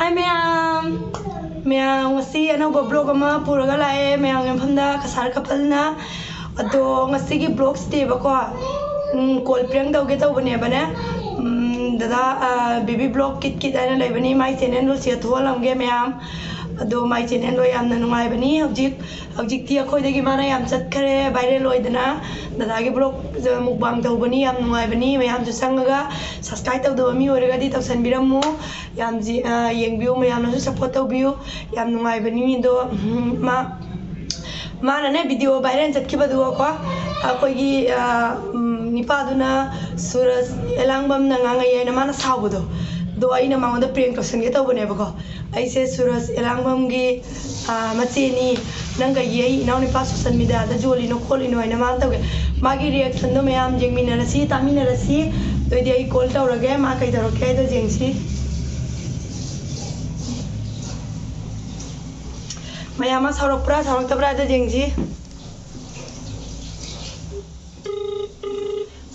Hi ma'am, ma'am ngasi anauba blog ama puraga lae ma'am yamhamda kasar kapalna ado ngasi gi blog ste bako call prank tauge taubane bane dada baby blog kit ana laibani my channel lo sia tholamge ma'am ado my channel lo yamna nungai bani hojik ti akhoi dagi mana yam chatkare viral loidana dada gi blog mukbang taubani yam nungai bani ma'am ju sangaga subscribe taudo mi oraga di tausan biramu yam ji yengbiu ma'am no support taubiu yam nungai bani do mana ne video viral chatkibadu ko akhoi gi nipaduna suras elangbam na ngangai na mana saubudo do aina mangda prank tausan ge tawbane bako aise suras elangbam gi macheni nanga yei naw ni pa social media da joli no kholi no ina man tawge magi reaction do mayam jengmina rasi tamina rasi do di ai call tawrage ma kai tawrake do jengsi mayama sarok tabra do jengsi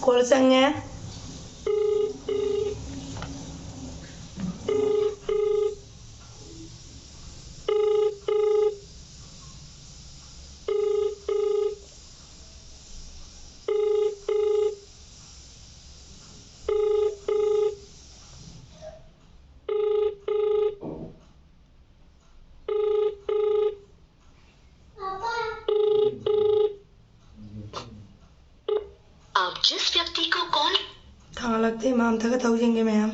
call sange जिस व्यक्ति को call थांगा लगते ma'am तक तौजेंगे ma'am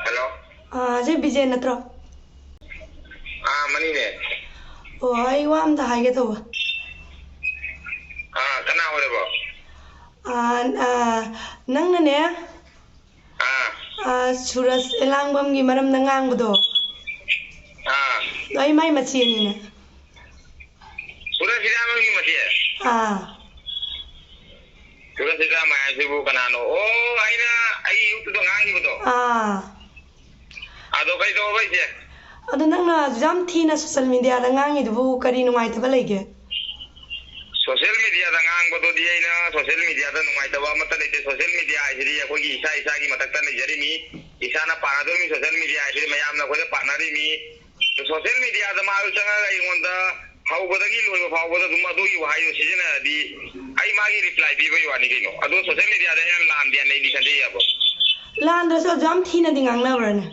hello जे विजय नत्रो money ने ओ आई वाम दा हागे तो कना होरेबो नंगने सुरस एलांगबम गी मरम नंगांगबदो आई माई मचियनी ने सुरस इराम गी मचिय सुरस इराम आइबो कनानो ओ आइना आई युत तो ngangi बदो अदो कई तो बइसे अदो नंगना जाम थीना सोशल मीडिया दा ngangi दुबो करी नुंगाइतबा लेगे सोशल मीडिया दा ngangbदो दियैना सोशल मीडिया दा नुंगाइतबा मत लेते सोशल मीडिया आइसि अखोगी इसा की मतकता लेजरिमी इसाना पानादोमी सोशल मीडिया आइसि मयामना खोले पानारिमी सोशल मीडिया दा माल चंगा इगोंदा हाउबदगी लोइबा फाउबदा दुम अदोगी वाहायो सिजनादी आई मागी रिप्लाई पीबय वानी कइनो अदो सोशल मीडिया दा याम लाम दिया नै दिखदे याबो लांदसो जाम थीना दि ngangnawrane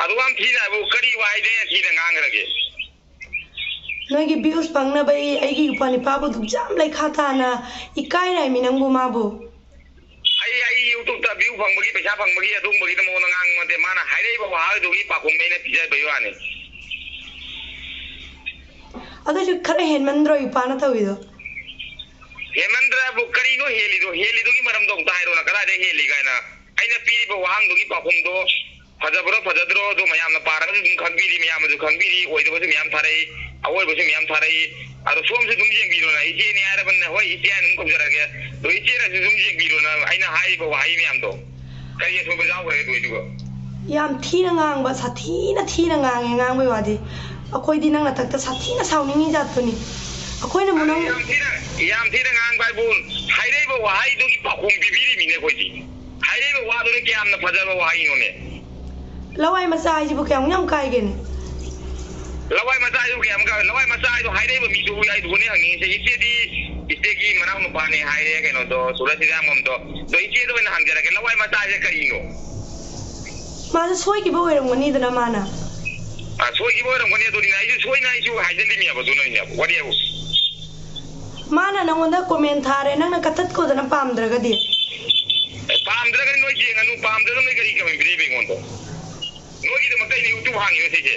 अदो आम थीना बो करी वाइदे थीना ngangrage नोगी व्यूज पंगना बई आइगी उपानी पाबो दु जाम लाई खाताना इकाई राय मिनंगबो माबो आई यूट्यूब ता व्यू फंगबगी पैसा फंगबगी अदुंबगी त मोन ngang मते माना हाइरेबो वाहादुगी पाखुम मेने पिजाय बयोआने अदो जो खरे हेनमंद्रो उपाना तविदो हेमंद्र बु करीनो हेलिदोगी मरम दो ताइरो ना कदा दे हेलि गायना आइना पीबो वाहंदुगी पाखुम दो फजबरो फजद्रो दो मयाम ना पारा दुम खंगबिरी मयाम दु खंगबिरी ओइदबो से मयाम थारै अवोइबो से मयाम थारै अदो सोम से दुम जेंबिरो ना इजे ने आरबन होय इजे नुम कबजरागे दो इजे ना दुम जेंबिरो ना आइना हाइबो वाहि मयाम दो करिय सोबो जाव रे दोइदुगो याम थीना ngang थीना ngange ngangboi wadi अखोई di nangna takta sathina sauningni jatpani अखोई ना मुनंग याम थीना ngang बाय बुन हाइरेबो वाहि दुगी पाखुम बिबिरी मिने कोइदी हाइरेबो वादो ने क्याम ना फजबो वाहि नोने लवाई मचा आइजिबो क्याम याम काइगेने लवाई मचा आइजो क्याम का लवाई मचा आइजो हाइरेबो मिदु आइ दुने हंगी से इसेगी मनाव नुपाने हाइरे केनो दो सुरसिदा मम दो इसे दो न हंगजरागे लवाई मचा आइजे करिनो माजा सोइगिबो ओइरंगनी दना माना सोइगिबो ओइरंगनी दोनि आइजो सोइना आइजो हाइजन दिमिया बदो नइया वडियाबो माना नंगोंदा कमेंट थारे नंगना कतत को दना पामद्रगदि पामद्रगनि नोइ जेंगनु पामद्रगनि नोइ करि कमेंट बिरि बेंगोंदो नोइगी दम कइ यूट्यूब हांगियो सेजे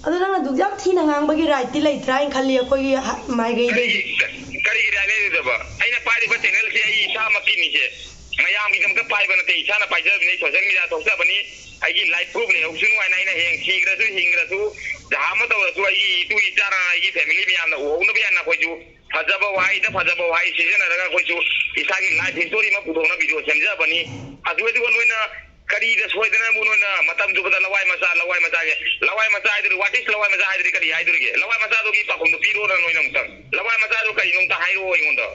अदो नंगना दुजाम थीना ngangbagi right ti leitra in khalli akhoi mai gai de करी राले दबा आइना पाइबा चैनल से आई सा मकिनि से मयाम गिदम का पाइबा नते इसाना पाइजर ने सोशल मीडिया तोसा बनी आइगी लाइव प्रूफ ने हुसुनु आइना आइना हेंग सीग्रसु हिंग्रसु जहाम तवरसु आइगी इतु इचारा आइगी family मियाम ओनु बियाना कोइजु फजबा Y season रगा कोइजु इसागी life history मा पुथोना वीडियो सेमजा बनी अदुवे दुवन नोइना ꯀꯔꯤꯗ ꯁꯣꯏꯗꯅ ꯃꯨꯅꯣꯏꯅ ꯃꯇꯝ ꯆꯨꯞꯄꯗ ꯂꯋꯥꯏ ꯃꯆꯥꯒꯤ ꯂꯋꯥꯏ ꯃꯆꯥ ꯍꯥꯏꯗꯨꯗꯤ ꯋꯥꯠ ꯏꯁ ꯂꯋꯥꯏ ꯃꯆꯥ ꯍꯥꯏꯗꯨꯗꯤ ꯀꯔꯤ ꯍꯥꯏꯗꯣꯔꯤꯒꯦ ꯂꯋꯥꯏ ꯃꯆꯥꯗꯨꯒꯤ ꯄꯥꯎꯈꯨꯝꯗꯨ ꯄꯤꯔꯣꯅ ꯅꯣꯏꯅ ꯑꯃꯨꯛꯇꯪ ꯂꯋꯥꯏ ꯃꯆꯥꯗꯨ ꯀꯔꯤꯅꯣ ꯑꯝꯇ ꯍꯥꯏꯔꯛꯑꯣ ꯑꯩꯉꯣꯟꯗ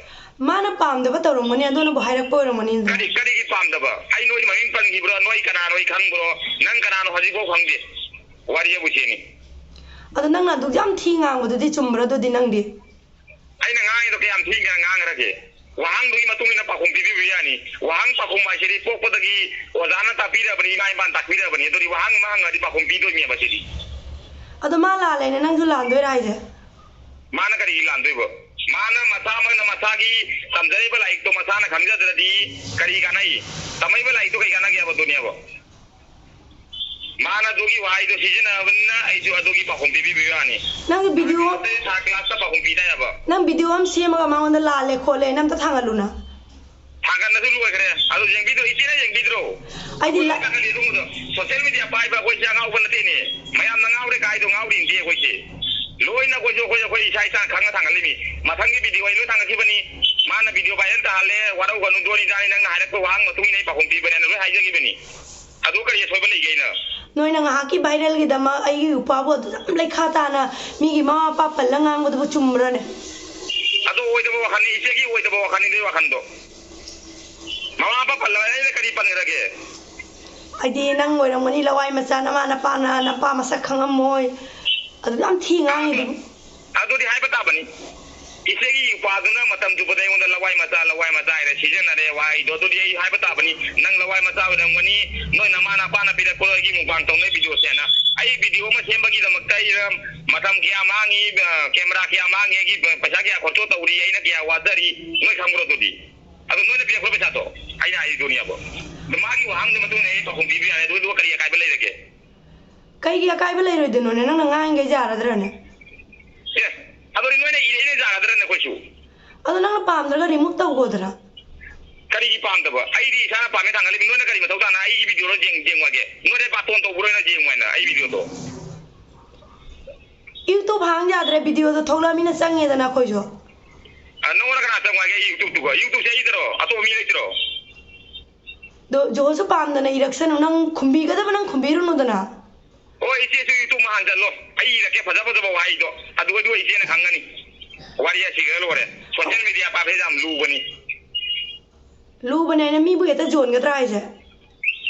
ꯃꯥꯅ ꯄꯥꯝꯗꯕ ꯇꯧꯔꯝꯒꯅꯤ ꯑꯗꯨꯅꯕꯨ ꯍꯥꯏꯔꯛꯄ ꯑꯣꯏꯔꯝꯒꯅꯤ ꯀꯔꯤꯒꯤ ꯄꯥꯝꯗꯕ ꯑꯩ ꯅꯣꯏ ꯃꯃꯤꯡ ꯄꯟꯈꯤꯕ꯭ꯔꯣ ꯅꯣꯏ ꯀꯅꯥꯅꯣ ꯑꯩ ꯈꯪꯕ꯭ꯔꯣ ꯅꯪ ꯀꯅꯥꯅꯣ ꯍꯧꯖꯤꯛꯐꯥꯎ ꯈꯪꯗꯦ ꯋꯥꯔꯤꯕꯨ ꯁꯤꯅꯤ ꯑꯗꯣ ꯅꯪꯅ ꯑꯗꯨꯛ ꯌꯥꯝ ꯊꯤ ꯉꯥꯡꯕꯗꯨꯗꯤ ꯆꯨꯝꯕ꯭ꯔꯥ ꯑꯗꯨꯗꯤ ꯅꯪꯗꯤ ꯑꯩꯅ ꯉꯥꯡꯉꯤꯗꯣ ꯀꯌꯥꯝ ꯊꯤꯅ ꯉꯥꯡꯈ꯭ꯔꯒꯦ ꯋꯥꯍꯪꯗꯨꯒꯤ ꯃꯇꯨꯡ ꯏꯟꯅ ꯄꯥꯎꯈꯨꯝ ꯄꯤꯕꯤꯕ ꯌꯥꯅꯤ ꯋꯥꯍꯪ ꯄꯥꯎꯈꯨꯝ ꯍꯥꯏꯁꯤꯗꯤ ꯄꯣꯛꯄꯗꯒꯤ ꯑꯣꯖꯥꯅ ꯇꯥꯛꯄꯤꯔꯕꯅꯤ ꯏꯃꯥ ꯏꯄꯥꯅ ꯇꯥꯛꯄꯤꯔꯕꯅꯤ ꯑꯗꯨꯗꯤ ꯋꯥꯍꯪ ꯑꯃ ꯍꯪꯉꯗꯤ ꯄꯥꯎꯈꯨꯝ ꯄꯤꯗꯣꯏꯅꯦꯕ ꯁꯤꯗꯤ ꯑꯗꯣ ꯃꯥ ꯂꯥꯜꯂꯦꯅꯦ ꯅꯪꯁꯨ ꯂꯥꯟꯗꯣꯏꯔꯥ ꯍꯥꯏꯁꯦ ꯃꯥꯅ ꯀꯔꯤꯒꯤ ꯂꯥꯟꯗꯣꯏꯕ ꯃꯥꯅ ꯃꯁꯥꯃꯛꯅ ꯃꯁꯥꯒꯤ ꯇꯝꯖꯔꯤꯕ ꯂꯥꯏꯔꯤꯛꯇꯣ ꯃꯁꯥꯅ ꯈꯪꯖꯗ꯭ꯔꯗꯤ ꯀꯔꯤ ꯀꯥꯟꯅꯩ ꯇꯝꯃꯛꯏꯕ ꯂꯥꯏꯔꯤꯛꯇꯣ ꯀꯔꯤ ꯀꯥꯟꯅꯒꯦꯕꯗꯨꯅꯦꯕ ꯃꯥꯅ ꯑꯗꯨꯒꯤ ꯋꯥꯍꯩꯗꯣ ꯁꯤꯖꯤꯟꯅꯕꯅꯤꯅ ꯑꯩꯁꯨ ꯑꯗꯨꯒꯤ ꯄꯥꯎꯈꯨꯝ ꯄꯤꯕꯤꯕ ꯌꯥꯅꯤ ꯅꯪ ꯚꯤꯗꯤꯑꯣ ꯀ꯭ꯂꯥꯁꯇ ꯄꯥꯎꯈꯨꯝ ꯄꯤꯗꯥꯏꯕ ꯅꯪ ꯚꯤꯗꯤꯑꯣ ꯑꯃ ꯁꯦꯝꯃꯒ ꯃꯉꯣꯟꯗ ꯂꯥꯜꯂꯦ ꯈꯣꯠꯂꯦ ꯑꯝꯇ ꯊꯥꯡꯒꯠꯂꯨꯅ ꯊꯥꯡꯒꯠꯅꯁꯨ ꯂꯣꯏꯈ꯭ꯔꯦ ꯑꯗꯨ ꯌꯦꯡꯕꯤꯗ꯭ꯔꯣ ꯏꯆꯦꯅ ꯌꯦꯡꯕꯤꯗ꯭ꯔꯣ ꯑꯩꯗꯤ ꯑꯗꯨꯒꯨꯝꯕꯗꯣ ꯁꯣꯁꯤꯌꯦꯜ ꯃꯤꯗꯤꯌꯥ ꯄꯥꯏꯕ ꯑꯩꯈꯣꯏꯁꯦ ꯑꯉꯥꯎꯕ ꯅꯠꯇꯦꯅꯦ ꯃꯌꯥꯝꯅ ꯉꯥꯎꯔꯦ ꯀꯥꯏꯗꯣ ꯉꯥꯎꯔꯤꯅꯗꯦ ꯑꯩꯈꯣꯏꯁꯦ ꯂꯣꯏꯅ ꯑꯩꯈꯣꯏ ꯏꯁꯥ ꯏꯁꯥꯅ ꯈꯪꯅ ꯊꯥꯡꯒꯠꯂꯤꯃꯤ ꯃꯊꯪꯒꯤ ꯚꯤꯗꯤꯑꯣ ꯑꯩ ꯂꯣꯏ ꯊꯥꯡꯒꯠꯈꯤꯕꯅꯤ ꯃꯥꯅ ꯚꯤꯗꯤꯑꯣ ꯚꯥꯏꯔꯦꯜ ꯇꯥꯍꯜꯂꯦ ꯋꯥꯔꯧꯒꯅꯨ ꯗꯣꯅꯤꯗꯥꯅꯤ ꯅꯪꯅ ꯍꯥꯏꯔꯛꯄ ꯋꯥꯍꯪ ꯃꯇꯨꯡ ꯏꯟꯅ ꯑꯩ ꯄꯥꯎꯈꯨꯝ ꯄꯤꯕꯅꯦꯅ ꯂꯣꯏ ꯍꯥꯏꯖꯈꯤꯕꯅꯤ ꯑꯗꯨ ꯀꯔꯤ ꯑꯁꯣꯏꯕ ꯂꯩꯒꯦ ꯑꯩꯅ ꯅꯣꯏꯅ ꯉꯥꯏꯍꯥꯛꯀꯤ ꯚꯥꯏꯔꯦꯜꯒꯤꯗꯃꯛ ꯑꯩꯒꯤ ꯅꯨꯄꯥꯕꯨ ꯑꯗꯨ ꯌꯥꯝ ꯂꯩꯈꯥ ꯇꯥꯅ ꯃꯤꯒꯤ ꯃꯃꯥ ꯃꯄꯥ ꯄꯜꯂ ꯉꯥꯡꯕꯗꯨꯕꯨ ꯆꯨꯝꯕ꯭ꯔꯅꯦ ꯑꯗꯨ ꯑꯣꯏꯗꯕ ꯋꯥꯈꯜꯅꯤ ꯏꯆꯦꯒꯤ ꯑꯣꯏꯗꯕ ꯋꯥꯈꯜꯅꯤ ꯅꯣꯏ ꯋꯥꯈꯜꯗꯣ ꯃꯃꯥ ꯃꯄꯥ ꯄꯜꯂꯒ ꯑꯩꯅ ꯀꯔꯤ ꯄꯟꯈ꯭ꯔꯒꯦ ꯍꯥꯏꯗꯤ ꯅꯪ ꯑꯣꯏꯔꯝꯒꯅꯤ ꯂꯋꯥꯏ ꯃꯆꯥ ꯅꯃꯥ ꯅꯄꯥꯅ ꯅꯄꯥ ꯃꯁꯛ ꯈꯪꯉꯝꯃꯣꯏ ꯑꯗꯨ ꯌꯥꯝ ꯊꯤ ꯉꯥꯡꯉꯤꯗꯨꯕꯨ ꯑꯗꯨꯗꯤ ꯍꯥꯏꯕ ꯇꯥꯕꯅꯤ ꯏꯆꯦꯒꯤ ꯅꯨꯄꯥꯗꯨꯅ ꯃꯇꯝ ꯆꯨꯞꯄꯗ ꯑꯩꯉꯣꯟꯗ ꯂꯋꯥꯏ ꯃꯆꯥ ꯍꯥꯏꯔ ꯁꯤꯖꯤꯟꯅꯔꯦ ꯋꯥꯍꯩꯗꯣ ꯑꯗꯨꯗꯤ ꯑꯩ ꯍꯥꯏꯕ ꯇꯥꯕꯅꯤ ꯅꯪ ꯂꯋꯥꯏ ꯃꯆꯥ ꯑꯣꯏꯔꯝꯒꯅꯤ ꯅꯣꯏ ꯅꯃꯥ ꯅꯄꯥꯅ ꯄꯤꯔꯛꯄ ꯑꯩꯒꯤ ꯃꯨꯛꯕꯥꯡ ꯇꯧꯅꯩ ꯚꯤꯗꯤꯑꯣꯁꯦꯅ ꯑꯩ ꯚꯤꯗꯤꯑꯣ ꯑꯃ ꯁꯦꯝꯕꯒꯤꯗꯃꯛꯇ ꯑꯩ ꯃꯇꯝ ꯀꯌꯥ ꯃꯥꯡꯉꯤ ꯀꯦꯃꯦꯔꯥ ꯀꯌꯥ ꯃꯥꯡꯉꯤ ꯑꯩꯒꯤ ꯄꯩꯁꯥ ꯀꯌా ꯈꯣꯔꯆꯣ ꯇꯧꯔꯤ ꯑꯩꯅ ꯀꯌꯥ ꯋꯥꯖꯔꯤ ꯅꯣꯏ ꯈꯪꯕ꯭ꯔꯣ ꯑꯗꯨꯗꯤ ꯑꯗꯨ ꯅꯣꯏꯅ ꯄꯤꯔꯛꯄ ꯄꯩꯁꯥꯗꯣ ꯑꯩꯅ ꯍꯥꯏꯔꯤꯗꯨꯅꯦꯕ ꯑꯗꯨ ꯃꯥꯒꯤ ꯋꯥꯍꯪꯒꯤ ꯃꯇꯨꯡ ꯏꯟꯅ ꯑꯩ ꯄꯥꯎꯈꯨꯝ ꯄꯤꯕ ꯌꯥꯔꯦ ꯑꯗꯨꯒ ꯀꯔꯤ ꯑꯀꯥꯏꯕ ꯂꯩꯔꯒꯦ ꯀꯩꯒꯤ ꯑꯀꯥꯏꯕ ꯂꯩꯔꯣꯏꯗꯣꯏꯅꯣꯅꯦ ꯅꯪꯅ ꯉꯥꯡꯉꯤꯈꯩ ꯌꯥꯔꯗ꯭ꯔꯅꯦ ꯑꯦ ꯑꯗꯨꯗꯤ ꯅꯣꯏꯅ ꯏꯔꯩꯅ ꯌꯥꯒꯗ꯭ꯔꯅꯦ ꯑꯩꯈꯣꯏꯁꯨ ꯑꯗꯣ ꯅꯪꯅ ꯄꯥꯝꯗ꯭ꯔꯒ ꯔꯤꯃꯨꯚ ꯇꯧꯒꯣꯗ꯭ꯔꯥ ꯀꯔꯤꯒꯤ ꯄꯥꯝꯗꯕ ꯑꯩꯗꯤ ꯏꯁꯥꯅ ꯄꯥꯝꯃꯦ ꯊꯥꯡꯒꯠꯂꯤꯕ ꯅꯣꯏꯅ ꯀꯔꯤ ꯃꯊꯧ ꯇꯥꯅ ꯑꯩꯒꯤ ꯚꯤꯗꯤꯑꯣꯗꯣ ꯌꯦꯡꯉꯒꯦ ꯅꯣꯏꯅ ꯕꯥꯇꯣꯟ ꯇꯧꯕ꯭ꯔꯣꯅ ꯌꯦꯡꯉꯣꯏꯅ ꯑꯩ ꯚꯤꯗꯤꯑꯣꯗꯣ ꯌꯨꯇꯨꯕ ꯍꯥꯡ ꯌꯥꯗ꯭ꯔꯦ ꯚꯤꯗꯤꯑꯣꯗꯣ ꯊꯣꯛꯂꯛꯑꯃꯤꯅ ꯆꯪꯉꯦꯗꯅ ꯑꯩꯈꯣꯏꯁꯨ ꯅꯪꯉꯣꯟꯗ ꯀꯅꯥ ꯆꯪꯉꯒꯦ ꯌꯨꯇꯨꯕꯁꯦ ꯑꯩꯗꯔꯣ ꯑꯇꯣꯞꯄ ꯃꯤ ꯂꯩꯇ꯭ꯔꯣ ꯖꯣꯜꯁꯨ ꯄꯥꯝꯗꯅ ꯏꯔꯛꯁꯅꯨ ꯅꯪ ꯈꯨꯝꯕꯤꯒꯗꯕ ꯅꯪ ꯈꯨꯝꯕꯤꯔꯨꯅꯨꯗꯅ ꯍꯣꯏ ꯏꯆꯦꯁꯨ ꯌꯨꯇꯨꯕ ꯍꯥꯡꯖꯜꯂꯣ ꯑꯩꯏꯔꯛꯀꯦ ꯐꯖ ꯐꯖꯕ ꯋꯥꯍꯩꯗꯣ ꯑꯗꯨꯒ ꯏꯆꯦꯅ ꯈꯪꯒꯅꯤ ꯋꯥꯔꯤ ꯑꯁꯤꯒ ꯂꯣꯏꯔꯦ ꯁꯣꯁꯤꯌꯦꯜ ꯃꯤꯗꯤꯌꯥ ꯄꯥꯏꯕꯁꯦ ꯌꯥꯝ ꯂꯨꯕꯅꯤ ꯂꯨꯕꯅꯦ ꯑꯩꯅ ꯃꯤꯕꯨ ꯍꯦꯛꯇ ꯌꯣꯟꯒꯗ꯭ꯔꯥ ꯍꯥꯏꯁꯦ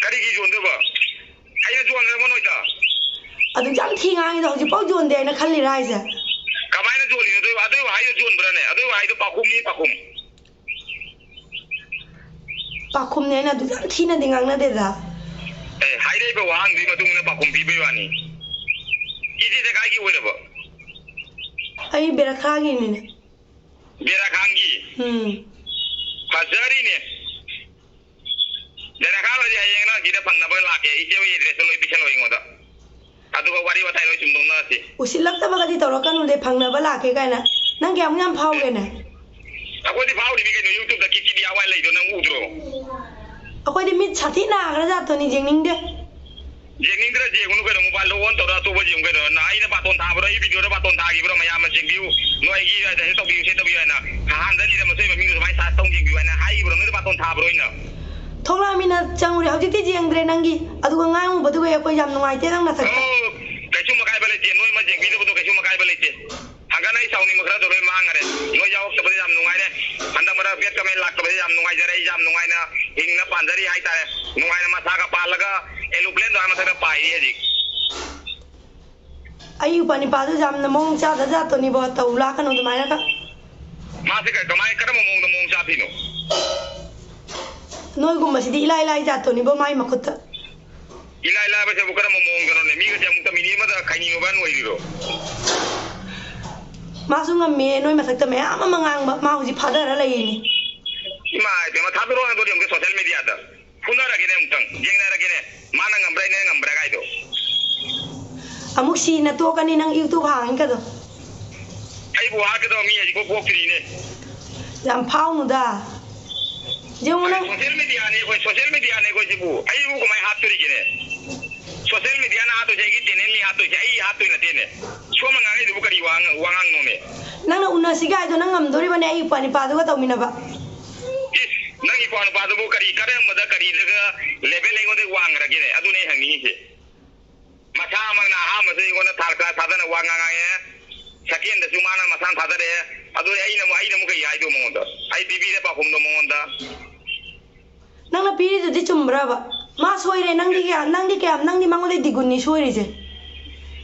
ꯀꯔꯤꯒꯤ ꯌꯣꯟꯗꯣꯏꯕ ꯑꯩꯅ ꯌꯣꯟꯈ꯭ꯔꯕ ꯅꯣꯏꯗ ꯑꯗꯨ ꯌꯥꯝ ꯊꯤ ꯉꯥꯡꯉꯤꯗꯣ ꯍꯧꯖꯤꯛꯐꯥꯎ ꯌꯣꯟꯗꯦ ꯍꯥꯏꯅ ꯈꯜꯂꯤꯔꯥ ꯍꯥꯏꯁꯦ ꯀꯃꯥꯏꯅ ꯌꯣꯜꯂꯤꯅꯣ ꯑꯗꯨꯏ ꯋꯥꯍꯩꯗꯣ ꯌꯣꯟꯕ꯭ꯔꯅꯦ ꯑꯗꯨꯏ ꯋꯥꯍꯩꯗꯣ ꯄꯥꯎꯈꯨꯝꯅꯤ ꯄꯥꯎꯈꯨꯝ ꯄꯥꯈꯨꯝꯅꯦ ꯑꯩꯅ ꯑꯗꯨ ꯌꯥꯝ ꯊꯤꯅꯗꯤ ꯉꯥꯡꯅꯗꯦꯗ ꯍꯥꯏꯔꯛꯏꯕ ꯋꯥꯍꯪꯗꯨꯒꯤ ꯃꯇꯨꯡ ꯏꯟꯅ ꯄꯥꯎꯈꯨꯝ ꯄꯤꯕꯩ ꯋꯥꯅꯤ ꯏꯆꯦꯁꯦ ꯀꯥꯏꯒꯤ ꯑꯣꯏꯔꯕ ꯑꯩ ꯕꯦꯔꯈꯥꯒꯤꯅꯤꯅꯦ ꯕꯦꯔꯥꯈꯥꯟꯒꯤ ꯐꯖꯔꯤꯅꯦ ꯕꯦꯔꯥꯈꯥꯟ ꯑꯣꯏꯗꯤ ꯍꯌꯦꯡ ꯅꯪ ꯁꯤꯗ ꯐꯪꯅꯕ ꯂꯥꯛꯀꯦ ꯏꯆꯦ ꯍꯣꯏ ꯑꯦꯗ꯭ꯔꯦꯁꯇꯣ ꯂꯣꯏ ꯄꯤꯁꯜꯂꯣ ꯑꯩꯉꯣꯟꯗ ꯑꯗꯨꯒ ꯋꯥꯔꯤ ꯋꯥꯇꯥꯏ ꯂꯣꯏ ꯆꯨꯝꯗꯣꯡꯅꯔꯁꯤ ꯎꯁꯤꯜꯂꯛꯇꯕꯒꯗꯤ ꯇꯧꯔꯛꯀꯅꯨꯗꯦ ꯐꯪꯅꯕ ꯂꯥꯛꯀꯦ ꯀꯥꯏꯅ ꯅꯪ ꯀꯌꯥꯃꯨꯛ ꯌꯥꯝ ꯐꯥꯎꯒꯦꯅꯦ ꯑꯩꯈꯣꯏꯗꯤ ꯐꯥꯎꯔꯤꯕꯤ ꯀꯩꯅꯣ ꯌꯨꯇꯨꯕꯇ ꯀꯤꯆꯤꯗꯤ ꯍꯋꯥꯏ ꯂꯩꯗꯣ ꯅꯪ ꯎꯗ꯭ꯔꯣ ꯑꯩꯈꯣꯏꯗꯤ ꯃꯤꯠ ꯁꯥꯊꯤ ꯅꯥꯈ꯭ꯔ ꯖꯥꯠꯇꯨꯅꯤ ꯌꯦꯡꯅꯤꯡꯗꯦ ꯌꯦꯡꯅꯤꯡꯗ꯭ꯔ ꯌꯦꯡꯉꯨꯅꯨ ꯀꯩꯅꯣ ꯃꯣꯕꯥꯏꯜꯗꯣ ꯑꯣꯟ ꯇꯧꯔ ꯑꯇꯣꯞꯄ ꯌꯦꯡꯉꯨ ꯀꯩꯅꯣ ꯑꯩꯅ ꯕꯥꯇꯣꯟ ꯊꯥꯕ꯭ꯔꯣ ꯑꯩ ꯚꯤꯗꯤꯑꯣꯗ ꯕꯥꯇꯣꯟ ꯊꯥꯈꯤꯕ꯭ꯔꯣ ꯃꯌꯥꯝꯅ ꯌꯦꯡꯕꯤꯌꯨ ꯅꯣꯏꯒꯤ ꯇꯧꯕꯤꯌꯨ ꯁꯤ ꯇꯧꯕꯤꯌꯨ ꯍꯥꯏꯅ ꯑꯍꯥꯟꯕꯅꯤꯗ ꯃꯁꯣꯏ ꯃꯃꯤꯡꯗꯣ ꯁꯨꯃꯥꯏꯅ ꯁꯥꯔꯆ ꯇꯧ ꯌꯦꯡꯕꯤꯌꯨ ꯍꯥꯏꯅ ꯍꯥꯏꯈꯤꯕ꯭ꯔꯣ ꯅꯣꯏꯗ ꯕꯥꯇꯣꯟ ꯊꯥꯕ꯭ꯔꯣ ꯑꯩꯅ ꯊꯣꯛꯂꯛꯑꯃꯤꯅ ꯆꯪꯉꯨꯔꯦ ꯍꯧꯖꯤꯛꯇꯤ ꯌꯦꯡꯗ꯭ꯔꯦ ꯅꯪꯒꯤ ꯑꯗꯨꯒ ꯉꯥꯡꯉꯨꯕꯗꯨꯒ ꯑꯩꯈꯣꯏ ꯌꯥꯝ ꯅꯨꯡꯉꯥꯏꯇꯦ ꯅꯪ ꯅꯊꯛꯇ ꯀꯩꯁꯨ ꯑꯀꯥꯏꯕ ꯂꯩꯇꯦ ꯅꯣꯏ ꯑꯃ ꯌꯦꯡꯕꯤꯗꯕꯗꯣ ꯀꯩꯁꯨ ꯑꯀꯥꯏꯕ ꯂꯩꯇꯦ ꯍꯪꯒꯠ ꯑꯩ ꯁꯥꯎꯅꯤꯡꯕ ꯈꯔꯗꯣ ꯂꯣꯏ ꯃꯥꯡꯈꯔꯦ ꯅꯣꯏ ꯌꯥꯎꯔꯛꯇꯕꯗ ꯌꯥꯝ ꯅꯨꯡꯉꯥꯏꯔꯦ ꯍꯟꯗꯛ ꯃꯔꯛ ꯕꯦꯠ ꯀꯃꯦꯟ ꯂꯥꯛꯇꯕꯗ ꯌꯥꯝ ꯅꯨꯡꯉꯥꯏꯖꯔꯦ ꯑꯩ ꯌꯥꯝ ꯅꯨꯡꯉꯥꯏꯅ ꯍꯤꯡꯅ ꯄꯥꯟꯖꯔꯤ ꯍꯥꯏꯇꯥꯔꯦ ꯅꯨꯡꯉꯥꯏꯅ ꯃꯁꯥꯒ ꯄꯥꯜꯂꯒ ꯑꯦꯂꯣꯄ꯭ꯂꯦꯟꯗꯣ ꯃꯊꯛꯇ ꯄꯥꯏꯔꯤ ꯍꯧꯖꯤꯛ ꯑꯩ ꯎꯄꯥ ꯌꯥꯝꯅ ꯃꯑꯣꯡ ꯆꯥꯗ ꯖꯥꯠꯇꯨꯅꯤꯕꯣ ꯇꯧ ꯂꯥꯛꯀꯅꯨ ꯑꯗꯨꯃꯥꯏꯅꯒ ꯃꯥꯁꯦ ꯀꯃꯥꯏ ꯀꯔꯝꯕ ꯃꯑꯣꯡꯗ ꯃꯑꯣꯡ ꯆꯥꯗꯣꯏꯅꯣ ꯅꯣꯏꯒꯨꯝꯕꯁꯤꯗꯤ ꯏꯂꯥꯏ ꯂꯥꯏ ꯖꯥꯠꯇꯨꯅꯤꯕꯣ ꯃꯥꯏ ꯃꯈꯨꯠꯇ ꯏꯂꯥꯏ ꯂꯥꯏꯕꯁꯤꯕꯨ ꯀꯔꯝꯕ ꯃꯑꯣꯡꯗꯅꯣꯅꯦ ꯃꯤꯒꯁꯦ ꯑꯃꯨꯛꯇ ꯃꯤꯅꯤ ꯑꯃꯗ ꯈꯩꯅꯤ ꯃꯕꯥꯟ ꯑꯣꯏꯔꯤꯔꯣ ꯃꯥꯁꯨ ꯉꯝꯃꯦ ꯅꯣꯏ ꯃꯊꯛꯇ ꯃꯌꯥꯝ ꯑꯃ ꯉꯥꯡꯕ ꯃꯥ ꯍꯧꯖꯤꯛ ꯐꯥꯗꯔ ꯂꯩꯌꯦꯅꯤ 이마 이마 다들어 하는 거리 엄게 소셜 미디어다 훈화라기네 뭉땅 쟁나라기네 마나 ngam브라 네 ngam브라 가이도 ꯑꯃꯨꯛ ꯁꯤꯅ ꯇꯣꯛꯀꯅꯤ ꯅꯪ ꯌꯨꯇꯨꯕ ꯍꯥꯡꯉꯤꯀꯗꯣ 아이고 하게도 미 아직고 꼭들이네 ꯌꯥꯝ ꯐꯥꯎꯅꯨꯗ ꯌꯦꯡꯉꯨ ꯅꯪ 소셜 미디어네 거 지부 아이고 그만 핫들이기네 소셜 미디어나 하도 제기 되네니 하도 제이 하도 있네 소만 강에 누구 그리 왕왕 놈에 ꯅꯪꯅ ꯎꯅꯁꯤꯒ ꯍꯥꯏꯗꯣ ꯅꯪ ꯉꯝꯗꯣꯔꯤꯕꯅꯦ ꯑꯩ ꯏꯄꯥ ꯅꯤꯄꯥꯗꯨꯒ ꯇꯧꯃꯤꯟꯅꯕ ꯅꯪꯒꯤ ꯄꯥꯎ ꯅꯨꯄꯥꯗꯨꯕꯨ ꯀꯔꯤ ꯀꯔꯝꯕꯗ ꯀꯔꯤꯗꯒ ꯂꯦꯚꯦꯜ ꯑꯩꯉꯣꯟꯗ ꯋꯥꯡꯈ꯭ꯔꯒꯦꯅꯦ ꯑꯗꯨꯅꯦ ꯍꯪꯅꯤꯡꯉꯤꯁꯦ ꯃꯁꯥꯃꯛꯅ ꯑꯍꯥꯟꯕꯗ ꯑꯩꯉꯣꯟꯗ ꯊꯥꯔ ꯀ꯭ꯂꯥꯁ ꯊꯥꯗꯅ ꯋꯥ ꯉꯥꯡꯉꯛꯑꯦ ꯁꯦꯀꯦꯟꯗꯁꯨ ꯃꯥꯅ ꯃꯁꯥꯅ ꯊꯥꯗꯔꯛꯑꯦ ꯑꯗꯨ ꯑꯩꯅ ꯑꯃꯨꯛ ꯀꯩ ꯍꯥꯏꯗꯣ ꯃꯉꯣꯟꯗ ꯑꯩ ꯄꯤꯕꯤꯔꯦ ꯄꯥꯎꯈꯨꯝꯗꯣ ꯃꯉꯣꯟꯗ ꯅꯪꯅ ꯄꯤꯔꯤꯗꯨꯗꯤ ꯆꯨꯝꯕ꯭ꯔꯕ ꯃꯥ ꯁꯣꯏꯔꯦ ꯅꯪꯗꯤ ꯀꯌꯥꯝ ꯅꯪꯗꯤ ꯃꯉꯣꯟꯗꯩ ꯗꯤꯒꯨꯟꯅꯤ ꯁꯣꯏꯔꯤꯁꯦ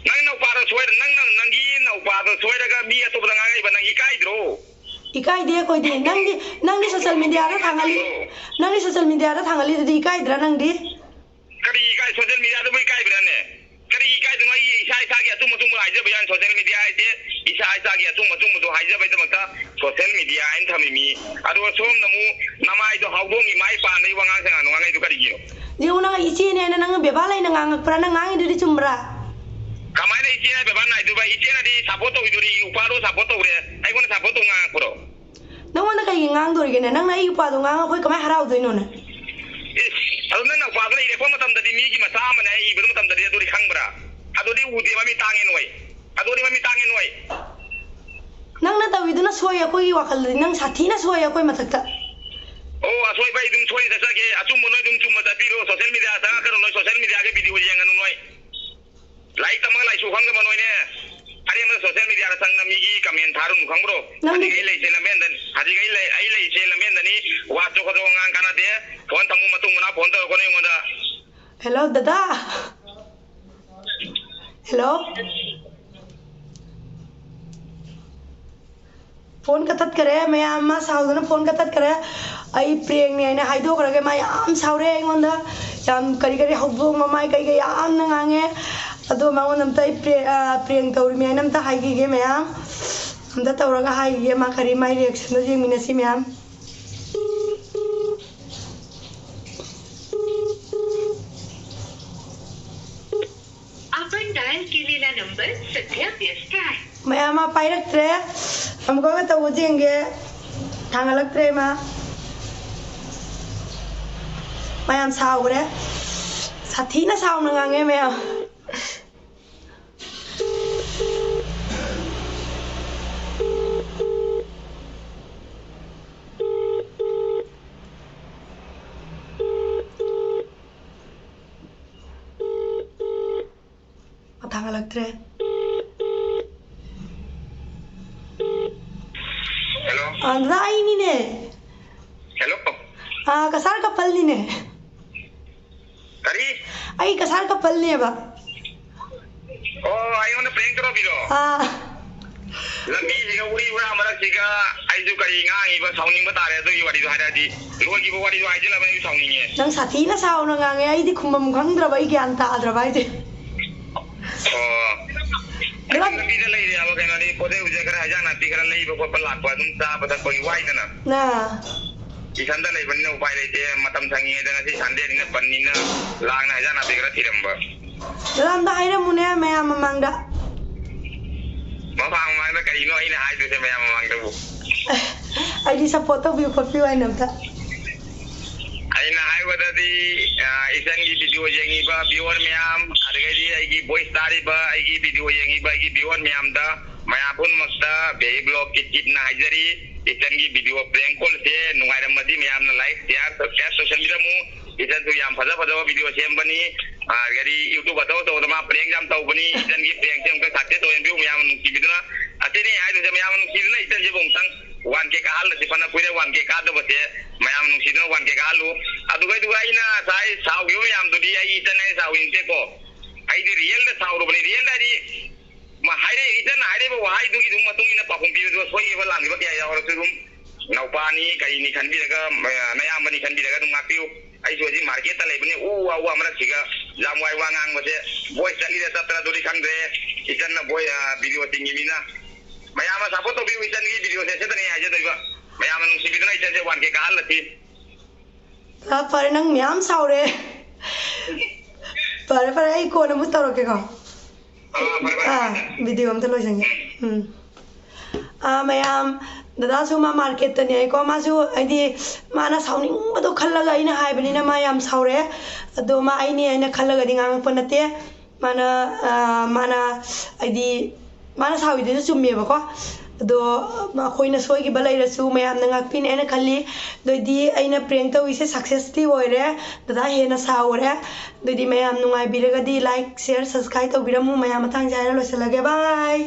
ꯅꯪ ꯅꯧꯄꯥꯗꯣ ꯁꯣꯏꯔ ꯅꯪꯒꯤ ꯅꯧꯄꯥꯗꯣ ꯁꯣꯏꯔꯒ ꯃꯤ ꯑꯇꯣꯞꯄꯗ ꯉꯥꯡꯉꯛꯏꯕ ꯅꯪ ꯏꯀꯥꯏꯗ꯭ꯔꯣ 이까이데 거이디 낭디 소셜 미디어로 당할리 낭디 소셜 미디어로 당할리도 이까이드라 낭디 그리 이까이 소셜 미디어도 뭐 이까이브라네 그리 이까이도 뭐 이사이사기 tumtum을 하이저버 양 소셜 미디어에 이사이사기 tumtum도 하이저버도 막다 소셜 미디어에 탐이미 아도 좀 너무 남아이도 하고니 마이 빠네 왕앙생 안 왕아이도 그리기요 니오나 이치네나 낭 베발라이나 낭악프라나 낭이들이 좀브라 가만히 이치네 베발나이도 바 이치네디 사포토 이들이 우파로 사포토 그래 아이고는 사포토 낭악프로 너원나 가이 낭도리게네 낭나 이 우파도 낭아 거기 그만 하라우도이노네 ꯑꯗꯨ ꯅꯪꯅ ꯄꯥꯗꯨꯅ ꯏꯔꯛꯄ ꯃꯇꯝꯗꯗꯤ ꯃꯤꯒꯤ ꯃꯆꯥ ꯑꯃꯅ ꯏꯕ ꯃꯇꯝꯗꯗꯤ ꯑꯗꯨꯗꯤ ꯈꯪꯕ꯭ꯔꯥ ꯑꯗꯨꯗꯤ ꯎꯗꯦ ꯃꯃꯤ ꯇꯥꯡꯉꯦ ꯅꯣꯏ ꯑꯗꯨꯗꯤ ꯃꯃꯤ ꯇꯥꯡꯉꯦ ꯅꯣꯏ ꯅꯪꯅ ꯇꯧꯏꯗꯨꯅ ꯁꯣꯏ ꯑꯩꯈꯣꯏꯒꯤ ꯋꯥꯈꯜꯗꯗꯤ ꯅꯪ ꯁꯥꯊꯤꯅ ꯁꯣꯏ ꯑꯩꯈꯣꯏ ꯃꯊꯛꯇ ꯑꯣ ꯑꯁꯣꯏꯕ ꯑꯩ ꯑꯗꯨꯝ ꯁꯣꯏꯅ ꯆꯠꯆꯒꯦ ꯑꯆꯨꯝꯕ ꯅꯣꯏ ꯑꯗꯨꯝ ꯆꯨꯝꯕ ꯆꯠꯄꯤꯔꯣ ꯁꯣꯁꯤꯌꯦꯜ ꯃꯤꯗꯤꯌꯥ ꯆꯪꯉꯛꯀꯅꯨ ꯅꯣꯏ ꯁꯣꯁꯤꯌꯦꯜ ꯃꯤꯗꯤꯌꯥꯒꯤ ꯚꯤꯗꯤꯑꯣ ꯌꯦꯡꯒꯅꯨ ꯅꯣꯏ ꯂꯥꯏꯔꯤꯛ ꯇꯝꯃꯒ ꯂꯥꯏꯁꯨ ꯈꯪꯗꯕ ꯅꯣꯏꯅꯦ ꯑꯔꯦꯝꯕꯗ ꯁꯣꯁꯤꯌꯦꯜ ꯃꯤꯗꯤꯌꯥꯗ ꯆꯪꯅ ꯃꯤꯒꯤ ꯀꯃꯦꯟ ꯊꯥꯔꯨꯅꯨ ꯈꯪꯕ꯭ꯔꯣ ꯍꯧꯖꯤꯛ ꯑꯩ ꯂꯩꯁꯦ ꯂꯝꯕꯦꯟꯗꯅꯤ ꯍꯧꯖꯤꯛ ꯑꯩ ꯂꯩꯁꯦ ꯂꯝꯕꯦꯟꯗꯅꯤ ꯋꯥ ꯆꯣꯈꯗꯣ ꯉꯥꯡ ꯀꯥꯟꯅꯗꯦ ꯐꯣꯟ ꯊꯝꯃꯨ ꯃꯇꯨꯡ ꯃꯅꯥ ꯐꯣꯟ ꯇꯧꯔꯛꯀꯅꯨ ꯑꯩꯉꯣꯟꯗ ꯍꯦꯜꯂꯣ ꯗꯗꯥ ꯍꯦꯜꯂꯣ फोन कतत करे मैं अम्मा साउदना फोन कतत करे आई प्रेंग ने आइना हाइदो करगे मा याम साउरे आइगोंदा याम करी करी हौबो ममाई कई कई याम नंगांगे अदो मांगो नमता प्रेंग तौरी मैं नमता हाइगी गे मैम नमता तौरगा हाइगे मा करी माई रिएक्शन दो जेमिनसी मैम आपण डायल केलेला नंबर सध्या व्यस्त आहे मैम पाइरक्ट्रे हमको तो जेंगे थांगलक्ट्रे मैम साउरे साथीना साउना गांगे मैम थांगलक्ट्रे राइनीने हेलो कसार कपलनीने करी आई कसार कपलने बा ओ आइयोने प्रेंग करो बिरो लंबी सिगा उरी उरा मरक सिगा आइजु करी ngangi ba sauning ba tare do wari do hairadi loi gi bo wari do aijela ba ni sauning ye nang sathina sauna ngange ai di khumam khangdra bai gyan ta adra bai de ꯂꯝꯕꯤ ꯗ ꯂꯩꯔꯦ ꯌꯥꯕ ꯀꯩꯅꯣꯅꯤ ꯄꯣꯠꯆꯩ ꯎꯖꯦ ꯈꯔ ꯍꯩꯖꯥꯡ ꯅꯥꯄꯤ ꯈꯔ ꯂꯩꯕ ꯈꯣꯠꯄ ꯂꯥꯛꯄ ꯑꯗꯨꯝ ꯆꯥꯕ ꯊꯛꯄꯒꯤ ꯋꯥꯏꯗꯅ ꯏꯊꯟꯗ ꯂꯩꯕꯅꯤꯅ ꯎꯄꯥꯏ ꯂꯩꯇꯦ ꯃꯇꯝ ꯁꯪꯉꯤꯉꯩꯗ ꯉꯁꯤ ꯁꯟꯗꯦꯅꯤꯅ ꯕꯟꯅꯤꯅ ꯂꯥꯡꯅ ꯍꯩꯖꯥꯡ ꯅꯥꯄꯤ ꯈꯔ ꯊꯤꯔꯝꯕ ꯗꯥꯗꯥ ꯍꯥꯏꯔꯝꯃꯨꯅꯦ ꯃꯌꯥꯝ ꯃꯃꯥꯡꯗ ꯃꯃꯥꯡꯗ ꯀꯔꯤꯅꯣ ꯑꯩꯅ ꯍꯥꯏꯗꯣꯏꯁꯦ ꯃꯌꯥꯝ ꯃꯃꯥꯡꯗꯕꯨ ꯑꯩꯗꯤ ꯁꯞꯄꯣꯔꯠ ꯇꯧꯕꯤꯌꯨ ꯈꯣꯠꯄꯤꯌꯨ ꯍꯥꯏꯅ ꯑꯝꯇ ꯑꯩꯅ ꯍꯥꯏꯕꯗꯗꯤ ꯏꯆꯟꯒꯤ ꯚꯤꯗꯤꯑꯣ ꯌꯦꯡꯉꯤꯕ ꯚꯤꯌꯣꯔ ꯃꯌꯥꯝ ꯑꯗꯨꯗꯒꯤꯗꯤ ꯑꯩꯒꯤ ꯚꯣꯏꯁ ꯇꯥꯔꯤꯕ ꯑꯩꯒꯤ ꯚꯤꯗꯤꯑꯣ ꯌꯦꯡꯉꯤꯕ ꯑꯩꯒꯤ ꯚꯤꯌꯣꯔ ꯃꯌꯥꯝꯗ ꯃꯌꯥꯝ ꯄꯨꯝꯅꯃꯛꯇ ꯕꯦꯕꯤ ꯕ꯭ꯂꯣꯛ ꯀꯤꯠꯅ ꯍꯥꯏꯖꯔꯤ ꯏꯆꯟꯒꯤ ꯚꯤꯗꯤꯑꯣ ꯄ꯭ꯔꯦꯡ ꯀꯣꯜꯁꯦ ꯅꯨꯡꯉꯥꯏꯔꯝꯃꯗꯤ ꯃꯌꯥꯝꯅ ꯂꯥꯏꯛ ꯁꯤꯌꯥꯔ ꯁꯕꯁꯀ꯭ꯔꯥꯏꯕ ꯇꯧꯁꯟꯕꯤꯔꯝꯃꯨ ꯏꯆꯟꯁꯨ ꯌꯥꯝ ꯐꯖ ꯐꯖꯕ ꯚꯤꯗꯤꯑꯣ ꯁꯦꯝꯕꯅꯤ ꯑꯗꯨꯗꯒꯤ ꯌꯨꯇꯨꯕ ꯑꯇꯧ ꯑꯇꯧꯕꯗ ꯃꯥ ꯄ꯭ꯔꯦꯡ ꯌꯥꯝ ꯇꯧꯕꯅꯤ ꯏꯆꯟꯒꯤ ꯄ꯭ꯔꯦꯡꯁꯦ ꯑꯃꯨꯛꯇ ꯁꯛꯁꯦꯁ ꯑꯣꯏꯍꯟꯕꯤꯌꯨ ꯃꯌꯥꯝꯅ ꯅꯨꯡꯁꯤꯕꯤꯗꯨꯅ ꯑꯁꯤꯅꯤ ꯍꯥꯏꯗꯣꯏꯁꯦ ꯃꯌꯥꯝꯅ ꯅꯨꯡꯁꯤꯗꯨꯅ ꯏꯆꯟꯁꯤꯕꯨ ꯑꯃꯨꯛꯇꯪ 1K ꯀꯥꯍꯜꯂꯁꯤ ꯐꯅ ꯀꯨꯏꯔꯦ 1K ꯀꯥꯗꯕꯁꯦ ꯃꯌꯥꯝ ꯅꯨꯡꯁꯤꯗꯨꯅ 1K ꯀꯥꯍꯜꯂꯨ ꯑꯗꯨꯒ ꯑꯩꯅ ꯉꯁꯥꯏ ꯁꯥꯎꯈꯤꯕ ꯃꯌꯥꯝꯗꯨꯗꯤ ꯑꯩ ꯏꯆꯟ ꯑꯩ ꯁꯥꯎꯈꯤꯕꯅꯦꯀꯣ ꯑꯩꯗꯤ ꯔꯤꯌꯦꯜꯗ ꯁꯥꯎꯔꯨꯕꯅꯤ ꯔꯤꯌꯦꯜꯗ ꯍꯥꯏꯗꯤ ꯍꯥꯏꯔꯦ ꯏꯆꯟꯅ ꯍꯥꯏꯔꯤꯕ ꯋꯥꯍꯩꯗꯨꯒꯤ ꯑꯗꯨꯝ ꯃꯇꯨꯡ ꯏꯟꯅ ꯄꯥꯎꯈꯨꯝ ꯄꯤꯕꯗꯣ ꯁꯣꯏꯈꯤꯕ ꯂꯥꯟꯈꯤꯕ ꯀꯌꯥ ꯌꯥꯎꯔꯁꯨ ꯑꯗꯨꯝ ꯅꯧꯄꯥꯅꯤ ꯀꯔꯤꯅꯤ ꯈꯟꯕꯤꯔꯒ ꯅꯌꯥꯝꯕꯅꯤ ꯈꯟꯕꯤꯔꯒ ꯑꯗꯨꯝ ꯉꯥꯛꯄꯤꯌꯨ ꯑꯩꯁꯨ ꯍꯧꯖꯤꯛ ꯃꯥꯔꯀꯦꯠꯇ ꯂꯩꯕꯅꯤ ꯋꯥ ꯃꯔꯛꯁꯤꯒ ꯌꯥꯝ ꯋꯥꯏ ꯋꯥ ꯉꯥꯡꯕꯁꯦ ꯚꯣꯏꯁ ꯆꯠꯂꯤꯔ ꯆꯠꯇ꯭ꯔ ꯑꯗꯨꯗꯤ ꯈꯪꯗ꯭ꯔꯦ ꯏꯆꯟꯅ ꯚꯤꯗꯤꯑꯣ ꯇꯤꯡꯉꯤꯃꯤꯅ ꯃꯌꯥꯝꯅ ꯁꯞꯄꯣꯔꯠ ꯇꯧꯕꯤꯌꯨ ꯏꯆꯟꯒꯤ ꯚꯤꯗꯤꯑꯣꯁꯦ ꯁꯤꯗꯅꯤ ꯍꯥꯏꯖꯗꯣꯏꯕ ꯃꯌꯥꯝꯅ ꯅꯨꯡꯁꯤꯕꯤꯗꯨꯅ ꯏꯆꯟꯁꯦ 1K ꯀꯥꯍꯜꯂꯁꯤ ꯐꯔꯦ ꯅꯪ ꯃꯌꯥꯝ ꯁꯥꯎꯔꯦ ꯐꯔꯦ ꯑꯩ ꯀꯣꯟꯅ ꯑꯃꯨꯛ ꯇꯧꯔꯛꯀꯦꯀꯣ ꯚꯤꯗꯤꯑꯣ ꯑꯝꯇ ꯂꯣꯏꯁꯟꯒꯦ ꯃꯌꯥꯝ ꯗꯗꯥꯁꯨ ꯃꯥ ꯃꯥꯔꯀꯦꯠꯇꯅꯦꯀꯣ ꯃꯥꯁꯨ ꯍꯥꯏꯗꯤ ꯃꯥꯅ ꯁꯥꯎꯅꯤꯡꯕꯗꯣ ꯈꯜꯂꯒ ꯑꯩꯅ ꯍꯥꯏꯕꯅꯤꯅ ꯃꯥ ꯌꯥꯝ ꯁꯥꯎꯔꯦ ꯑꯗꯣ ꯃꯥ ꯑꯩꯅꯦ ꯍꯥꯏꯅ ꯈꯜꯂꯒꯗꯤ ꯉꯥꯡꯉꯛꯄ ꯅꯠꯇꯦ ꯃꯥꯅ ꯍꯥꯏꯗꯤ ꯃꯥꯅ ꯁꯥꯎꯔꯤꯗꯨꯁꯨ ꯆꯨꯝꯃꯦꯕꯀꯣ ꯑꯗꯣ ꯑꯩꯈꯣꯏꯅ ꯁꯣꯏꯈꯤꯕ ꯂꯩꯔꯁꯨ ꯃꯌꯥꯝꯅ ꯉꯥꯛꯄꯤꯅꯤ ꯑꯩꯅ ꯈꯜꯂꯤ ꯑꯗꯨꯗꯤ ꯑꯩꯅ ꯄ꯭ꯔꯦꯡ ꯇꯧꯔꯤꯁꯦ ꯁꯛꯁꯦꯁꯇꯤ ꯑꯣꯏꯔꯦ ꯗꯗꯥ ꯍꯦꯟꯅ ꯁꯥꯎꯔꯦ ꯑꯗꯨꯗꯤ ꯃꯌꯥꯝ ꯅꯨꯡꯉꯥꯏꯕꯤꯔꯒꯗꯤ ꯂꯥꯏꯛ ꯁꯤꯌꯔ ꯁꯕꯁꯀ꯭ꯔꯥꯏꯕ ꯇꯧꯕꯤꯔꯝꯃꯨ ꯃꯌꯥꯝ ꯃꯊꯪꯁꯦ ꯍꯥꯏꯔ ꯂꯣꯏꯁꯤꯜꯂꯒꯦ ꯕꯥꯏ